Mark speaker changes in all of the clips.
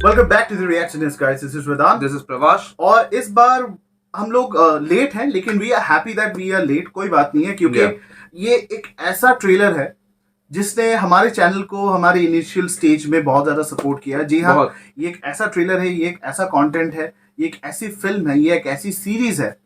Speaker 1: Welcome back to the reactionist guys, this is Vedant,
Speaker 2: this is Prabhash.
Speaker 1: और इस बार हम लोग लेट हैं, लेकिन we are happy that we are late. कोई बात नहीं है, क्योंकि ये एक ऐसा ट्रेलर है जिसने हमारे चैनल को हमारे इनिशियल स्टेज में बहुत ज्यादा सपोर्ट किया। जी हाँ, ये एक ऐसा ट्रेलर है, ये एक ऐसा कंटेंट है, ये एक ऐसी फिल्म है, ये एक ऐसी सीरीज है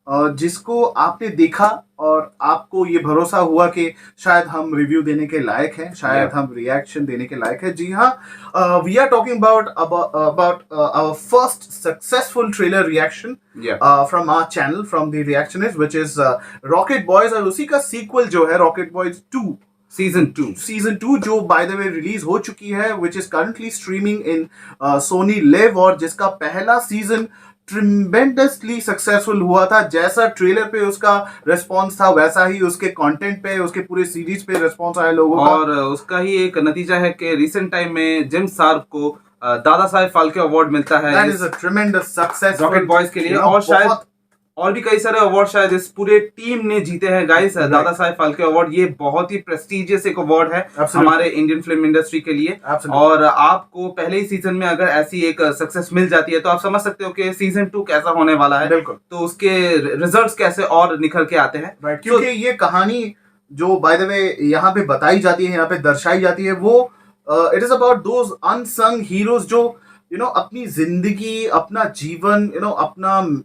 Speaker 1: जिसको आपने देखा और आपको ये भरोसा हुआ कि शायद हम रिव्यू देने के लायक हैं, शायद हम रिएक्शन देने के लायक हैं। जी हाँ, we are talking about our first successful trailer reaction from our channel, from the reactionist, which is rocket boys, और उसी का सीक्वल जो है रॉकेट बॉयज 2 सीजन 2 जो बाय द वे रिलीज हो चुकी है, which is currently streaming in Sony LIV, और जिसका पहला सीजन ट्रिमेंडसली सक्सेसफुल हुआ था। जैसा ट्रेलर पे उसका रिस्पांस था, वैसा ही उसके कंटेंट पे, उसके पूरे सीरीज पे रिस्पांस आया लोगों का,
Speaker 2: और उसका ही एक नतीजा है कि रिसेंट टाइम में जेम्स सार्क को दादा साहेब फाल्के अवार्ड मिलता है।
Speaker 1: That is a tremendous success
Speaker 2: rocket boys के लिए, और शायद और भी कई सारे अवार्ड शायद इस पूरे टीम ने जीते हैं गाइस। दादा साहेब फाल्के अवार्ड ये बहुत ही प्रेस्टिजियस एक अवार्ड है हमारे इंडियन फिल्म इंडस्ट्री के लिए। और आपको पहले ही सीजन में अगर ऐसी एक सक्सेस मिल जाती है तो आप समझ सकते हो कि सीजन 2 कैसा होने वाला है।
Speaker 1: बिल्कुल,
Speaker 2: तो उसके रिजल्ट्स कैसे और निखर के आते हैं।
Speaker 1: क्योंकि ये कहानी जो बाय द वे यहाँ पे बताई जाती है, यहाँ पे दर्शाई जाती है, वो it is about those unsung heroes जो अपनी जिंदगी, अपना जीवन,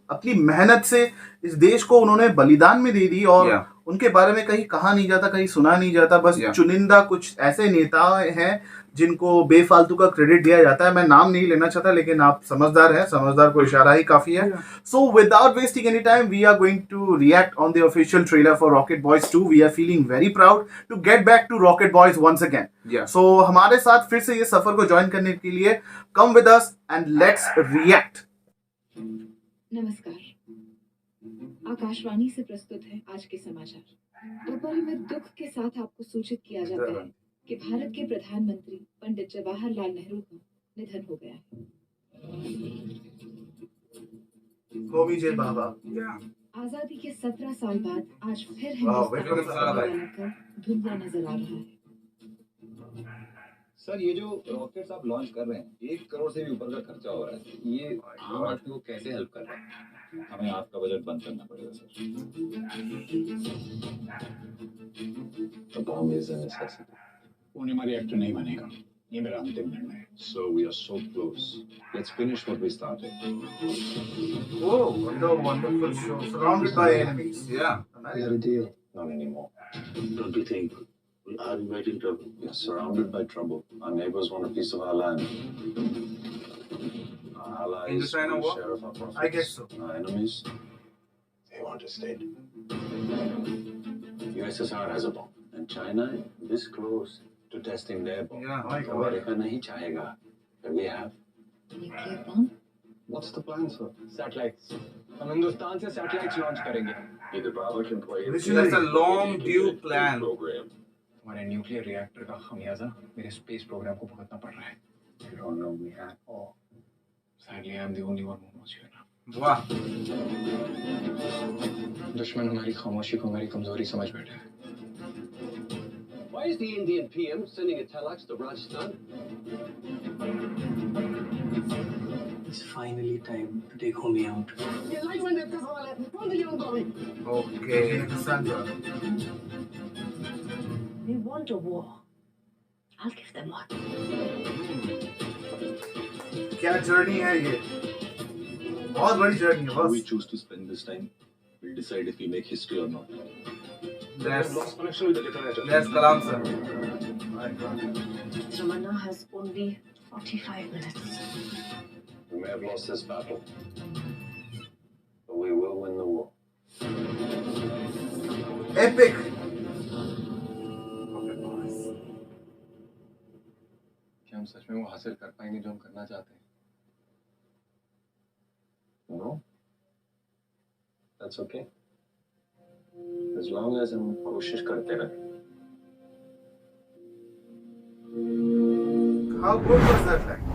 Speaker 1: अपनी मेहनत से इस देश को उन्होंने बलिदान में दे दी, और उनके बारे में कहीं कहा नहीं जाता, कहीं सुना नहीं जाता। बस चुनिंदा कुछ ऐसे नेता हैं जिनको बेफालतू का क्रेडिट दिया जाता है। मैं नाम नहीं लेना चाहता, लेकिन आप समझदार हैं, समझदार को इशारा ही काफी है। So without wasting any time, we are going to react on the official trailer for rocket boys 2। We are feeling very proud to get back to rocket boys once again. So हमारे साथ फिर से ये सफर को join करने के लिए come with us and let's react.
Speaker 3: नमस्कार, आकाशवाणी से प्रस्तुत है आज के समाचार। अपरिमित दुख के साथ आपको सूचित किया जाता है कि भारत के प्रधानमंत्री पंडित जवाहरलाल नेहरू का निधन हो गया है।
Speaker 1: बाबा,
Speaker 3: आजादी के 17 साल बाद आज फिर हिंदुस्तान धुंधला नजर आ रहा है।
Speaker 4: सर, ये जो रॉकेट्स आप लॉन्च कर रहे हैं, 1 करोड़ से भी ऊपर का खर्चा हो रहा है। ये आम आदमी को कैसे हेल्प कर रहा है? हमें आपका बजट बंद करना पड़ेगा sir. Bomb is a necessity.
Speaker 5: Purnima reactor नहीं बनेगा, ये मेरा अंतिम निर्णय है।
Speaker 4: So we are so close. Let's finish what we started.
Speaker 1: Oh, what a wonderful show, surrounded by enemies.
Speaker 4: Yeah.
Speaker 1: We
Speaker 4: are a deal. Not anymore.
Speaker 5: Don't you think we are inviting trouble?
Speaker 4: We are surrounded by trouble. Our neighbors want a piece of our land. Our allies want a share of our profits.
Speaker 1: I guess so.
Speaker 4: Our enemies,
Speaker 5: They want a state.
Speaker 4: USSR has a bomb. And China this close to testing their bomb.
Speaker 2: Yeah.
Speaker 4: America नहीं चाहेगा. But we have.
Speaker 3: Nuclear bomb?
Speaker 4: What's the plan, sir?
Speaker 5: Satellites. हम हिंदुस्तान से satellites launch करेंगे.
Speaker 4: Either power can play.
Speaker 2: That's a long due plan.
Speaker 5: हमारे nuclear reactor का खमियाजा मेरे space programme को भुगतना पड़ रहा है।
Speaker 4: You don't know we have.
Speaker 5: Oh, sadly I'm the only one who knows you now.
Speaker 2: वाह,
Speaker 5: दुश्मन हमारी खामोशी को हमारी कमजोरी समझ बैठा है।
Speaker 6: Why is the Indian PM sending a telex to Rajasthan?
Speaker 7: It's finally time to take homie out.
Speaker 2: okay.
Speaker 1: Sandra,
Speaker 3: They want a war. I'll give them one.
Speaker 1: क्या जर्नी है ये, बहुत बड़ी जर्नी है।
Speaker 4: How we
Speaker 1: बस
Speaker 4: choose to spend this time will decide if we make history or not.
Speaker 2: That's Kalam sir.
Speaker 3: Tamanna has only 45 minutes.
Speaker 4: We may have lost this battle, but we will win the war.
Speaker 1: epic.
Speaker 5: क्या हम सच में वो हासिल कर पाएंगे जो हम करना चाहते हैं?
Speaker 4: No? That's okay. As long as हम कोशिश करते रहे.
Speaker 1: How good was that line?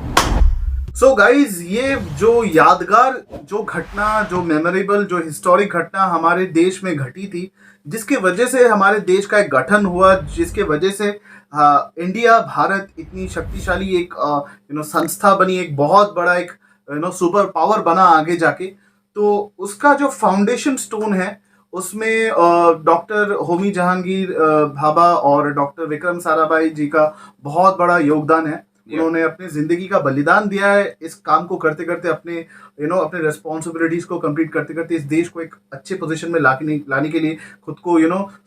Speaker 1: So guys, ये जो यादगार जो घटना, जो मेमोरेबल, जो हिस्टोरिक घटना हमारे देश में घटी थी, जिसके वजह से हमारे देश का एक गठन हुआ, जिसके वजह से इंडिया, भारत इतनी शक्तिशाली एक संस्था बनी, एक बहुत बड़ा एक सुपर पावर बना आगे जाके, तो उसका जो फाउंडेशन स्टोन है उसमें डॉक्टर होमी जहांगीर भाभा और डॉक्टर विक्रम साराभाई जी का बहुत बड़ा योगदान है। उन्होंने अपनी जिंदगी का बलिदान दिया है इस काम को करते करते, अपने अपने रिस्पॉन्सिबिलिटीज को कंप्लीट करते करते इस देश को एक अच्छे पोजीशन में लाने के लिए, खुद को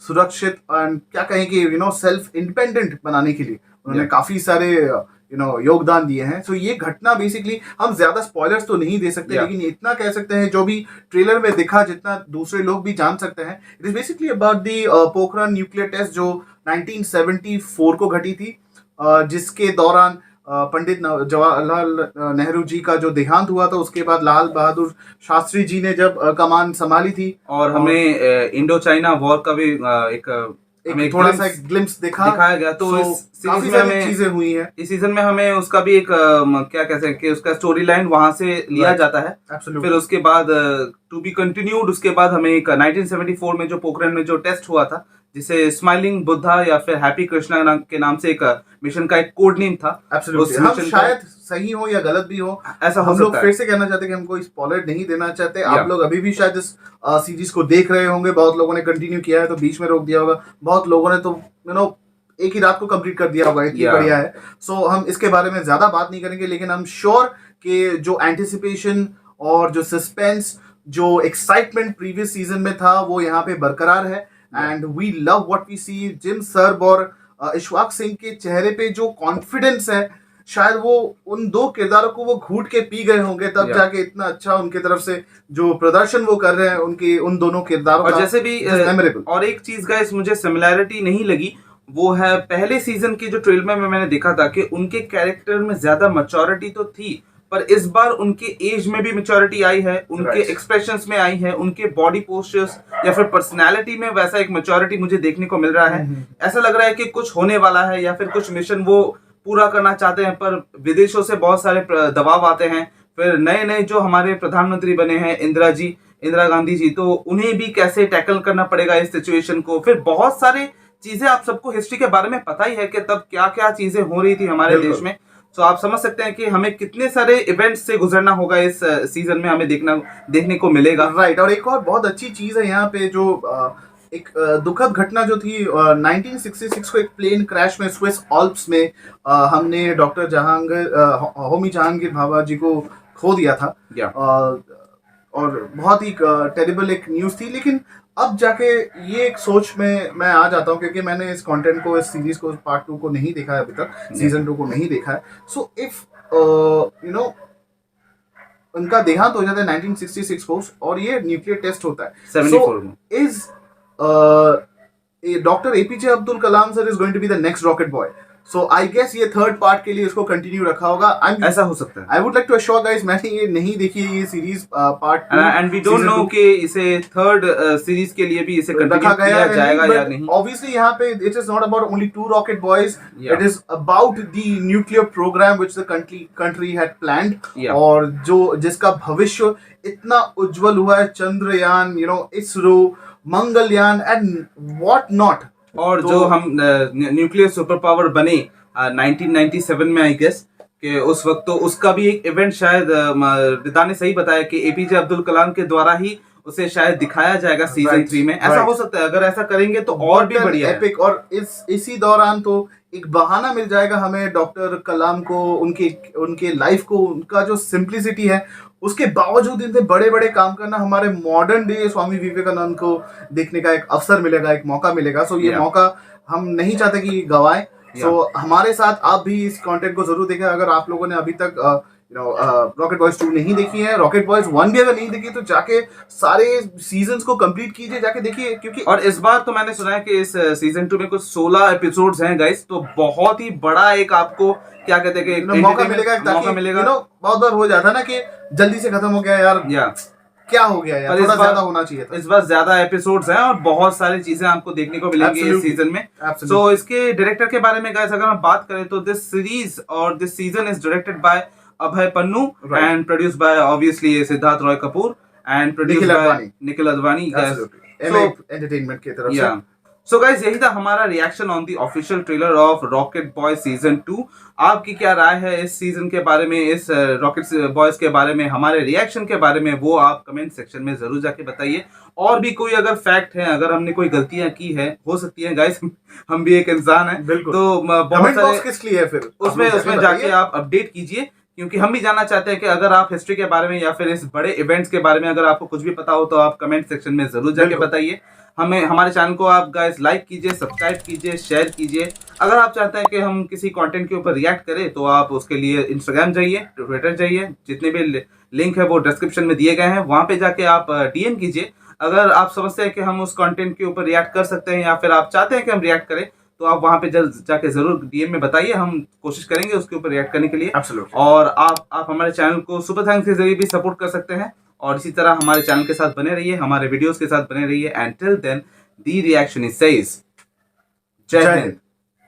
Speaker 1: सुरक्षित एंड क्या कहें कि सेल्फ इंडिपेंडेंट बनाने के लिए उन्होंने काफी सारे योगदान दिए हैं। सो ये घटना बेसिकली, हम ज्यादा स्पॉयलर्स तो नहीं दे सकते, लेकिन इतना कह सकते हैं जो भी ट्रेलर में दिखा, जितना दूसरे लोग भी जान सकते हैं, it is basically about the Pokhran nuclear test जो 1974 को घटी थी, जिसके दौरान पंडित जवाहरलाल नेहरू जी का जो देहांत हुआ था। उसके बाद लाल बहादुर शास्त्री जी ने जब कमान संभाली थी,
Speaker 2: और हमें इंडो चाइना वॉर का भी
Speaker 1: एक थोड़ा सा ग्लिम्स
Speaker 2: दिखाया गया। तो इस
Speaker 1: काफी
Speaker 2: सीरीज में
Speaker 1: सारी चीजें हुई हैं।
Speaker 2: इस सीजन में हमें उसका भी एक क्या कह सकते हैं कि उसका स्टोरी लाइन वहां से लिया जाता है।
Speaker 1: Absolutely.
Speaker 2: फिर उसके बाद टू बी कंटिन्यूड, उसके बाद हमें एक 1974 में जो पोखरण में जो टेस्ट हुआ था, जिसे स्माइलिंग बुद्धा या फिर हैप्पी कृष्णा के नाम से एक मिशन का एक कोड नेम था।
Speaker 1: Absolutely. हम शायद सही हो या गलत भी हो,
Speaker 2: ऐसा हो
Speaker 1: हम लोग
Speaker 2: सकता है।
Speaker 1: फिर से कहना चाहते हैं कि हम कोई स्पॉइलर नहीं देना चाहते। आप लोग अभी भी शायद इस सीरीज को देख रहे होंगे, बहुत लोगों ने कंटिन्यू किया है तो बीच में रोक दिया होगा, बहुत लोगों ने तो एक ही रात को कंप्लीट कर दिया होगा, इतनी बढ़िया है। सो हम इसके बारे में ज्यादा बात नहीं करेंगे, लेकिन हम श्योर कि जो एंटिसिपेशन और जो सस्पेंस, जो एक्साइटमेंट प्रीवियस सीजन में था, वो यहाँ पे बरकरार है। And we love what we see. Jim Sarbh और इशफाक सिंह के चेहरे पे जो कॉन्फिडेंस है, शायद वो उन दो किरदारों को वो घूट के पी गए होंगे, तब जाके इतना अच्छा उनके तरफ से जो प्रदर्शन वो कर रहे हैं उनके उन दोनों किरदारों
Speaker 2: और
Speaker 1: का,
Speaker 2: जैसे भी
Speaker 1: मेमोरेबल।
Speaker 2: और एक चीज गाइस मुझे सिमिलैरिटी नहीं लगी, वो है पहले सीजन के जो ट्रेलर में मैंने देखा था कि उनके कैरेक्टर में ज्यादा मैच्योरिटी तो थी, पर इस बार उनके एज में भी मैच्योरिटी आई है, उनके एक्सप्रेशंस में आई है, उनके बॉडी पोस्चर्स या फिर पर्सनालिटी में वैसा एक मैच्योरिटी मुझे देखने को मिल रहा है। ऐसा लग रहा है कि कुछ होने वाला है या फिर कुछ मिशन वो पूरा करना चाहते हैं, पर विदेशों से बहुत सारे दबाव आते हैं। फिर नए नए जो हमारे प्रधानमंत्री बने हैं, इंदिरा गांधी जी, तो उन्हें भी कैसे टैकल करना पड़ेगा इस सिचुएशन को। फिर बहुत सारे चीजें, आप सबको हिस्ट्री के बारे में पता ही है कि तब क्या क्या चीजें हो रही थी हमारे देश में। तो आप समझ सकते हैं कि हमें कितने सारे इवेंट्स से गुजरना होगा इस सीजन में, हमें देखने को मिलेगा।
Speaker 1: राइट। और एक और बहुत अच्छी चीज है यहाँ पे, जो एक दुखद घटना जो थी 1966 को, एक प्लेन क्रैश में स्विस ऑल्प्स में हमने डॉक्टर होमी जहांगीर भाभा जी को खो दिया था। और बहुत ही टेरिबल एक न्यूज थी। लेकिन अब जाके ये एक सोच में मैं आ जाता हूँ, क्योंकि मैंने इस कंटेंट को, इस सीरीज को, पार्ट 2 को नहीं देखा है अभी तक, सीजन 2 को नहीं देखा है। सो इफ उनका देहांत हो जाता है 1966 को और ये न्यूक्लियर टेस्ट होता है
Speaker 2: 74 में,
Speaker 1: is doctor APJ Abdul Kalam sir is going to be the next rocket boy. So I guess ये थर्ड पार्ट के लिए इसको कंटिन्यू रखा होगा।
Speaker 2: ऐसा हो सकता है।
Speaker 1: I would like to assure guys, मैंने ये नहीं देखी है ये series part 2,
Speaker 2: and we don't know कि इसे थर्ड सीरीज के लिए भी इसे कंटिन्यू किया जाएगा या नहीं।
Speaker 1: ऑब्वियसली यहाँ पे it is not about only 2 rocket boys, it is about the nuclear program which the country had planned, और जो जिसका भविष्य इतना उज्जवल हुआ है, Chandrayaan, ISRO, Mangalyaan and what not.
Speaker 2: और जो हम न्यूक्लियर सुपर पावर बने 1997 में, आई गेस कि उस वक्त, तो उसका भी एक इवेंट शायद रिदा ने सही बताया कि एपीजे अब्दुल कलाम के द्वारा ही उसे शायद दिखाया जाएगा सीजन 3 में। ऐसा हो सकता है, अगर ऐसा करेंगे तो और भी बढ़िया है।
Speaker 1: एपिक। और इसी दौरान तो एक बहाना मिल जाएगा हमें डॉक्टर कलाम को, उनके लाइफ को, उनका जो सिंप्लिसिटी है, उसके बावजूद इनसे बड़े बड़े काम करना, हमारे मॉडर्न डे स्वामी विवेकानंद को देखने का एक अवसर मिलेगा, एक मौका मिलेगा। सो ये मौका हम नहीं चाहते कि गवाएं। सो हमारे साथ आप भी इस कंटेंट को जरूर देखें। अगर आप लोगों ने अभी तक रॉकेट बॉयज 2 नहीं देखी है, रॉकेट बॉयज 1 भी अगर नहीं देखी, तो जाके सारे सीजन्स को कंप्लीट कीजिए, जाके देखिए। क्योंकि
Speaker 2: और इस बार तो मैंने सुना है कि इस सीजन 2 में कुछ 16 एपिसोड्स हैं गाइस, तो बहुत ही बड़ा एक आपको क्या कहते हैं कि
Speaker 1: मौका मिलेगा। बहुत बार हो जाता है ना कि जल्दी से खत्म हो गया यार, क्या हो गया यार, थोड़ा ज्यादा होना चाहिए था।
Speaker 2: इस बार ज्यादा एपिसोड्स हैं और बहुत सारी चीजें आपको देखने को मिलेंगी इस सीजन में। तो इसके डायरेक्टर के बारे में गाइस अगर हम बात करें तो दिस सीरीज और this season is directed by Abhay Pannu
Speaker 1: Right.
Speaker 2: And produce by obviously Siddharth Roy Kapur and produce
Speaker 1: Nikhil
Speaker 2: by
Speaker 1: Advani.
Speaker 2: Nikhil Advani.
Speaker 1: Emmay entertainment की तरफ से.
Speaker 2: या सो गाइस यही था हमारा reaction on the official trailer of rocket boy season 2. आपकी क्या राय है इस सीजन के बारे में, इस रॉकेट बॉयज के बारे में, हमारे रिएक्शन के बारे में, वो आप कमेंट सेक्शन में जरूर जाके बताइए. और भी कोई अगर फैक्ट है, अगर हमने कोई गलतियां की है, हो सकती है गाइस, हम भी एक इंसान है,
Speaker 1: बिल्कुल.
Speaker 2: तो बहुत
Speaker 1: कमेंट
Speaker 2: सारे
Speaker 1: बॉक्स किस लिए है फिर?
Speaker 2: उसमें
Speaker 1: आप लोग
Speaker 2: उसमें
Speaker 1: बताइए.
Speaker 2: जाके आप अपडेट कीजिए, क्योंकि हम भी जानना चाहते हैं कि अगर आप हिस्ट्री के बारे में या फिर इस बड़े इवेंट्स के बारे में अगर आपको कुछ भी पता हो तो आप कमेंट सेक्शन में जरूर जाके
Speaker 1: बिल्कुल.
Speaker 2: बताइए. हमें हमारे चैनल को आप गाइस लाइक कीजिए, सब्सक्राइब कीजिए, शेयर कीजिए. अगर आप चाहते हैं कि हम किसी कंटेंट के ऊपर रिएक्ट करें तो आप उसके लिए इंस्टाग्राम जाइए, ट्विटर जाइए, जितने भी लिंक है वो डिस्क्रिप्शन में दिए गए हैं, वहां पे जाके आप डीएम कीजिए. अगर आप समझते हैं कि हम उस कंटेंट के ऊपर रिएक्ट कर सकते हैं या फिर आप चाहते हैं कि हम रिएक्ट करें तो आप वहां पे जाके जरूर डीएम में बताइए. हम कोशिश करेंगे उसके ऊपर रिएक्ट करने के लिए.
Speaker 1: Absolutely.
Speaker 2: और आप हमारे चैनल को सुपर थैंक्स के जरिए भी सपोर्ट कर सकते हैं. और इसी तरह हमारे चैनल के साथ बने रहिए, हमारे वीडियोस के साथ बने रहिए. And till then the reaction is says Jai Hind.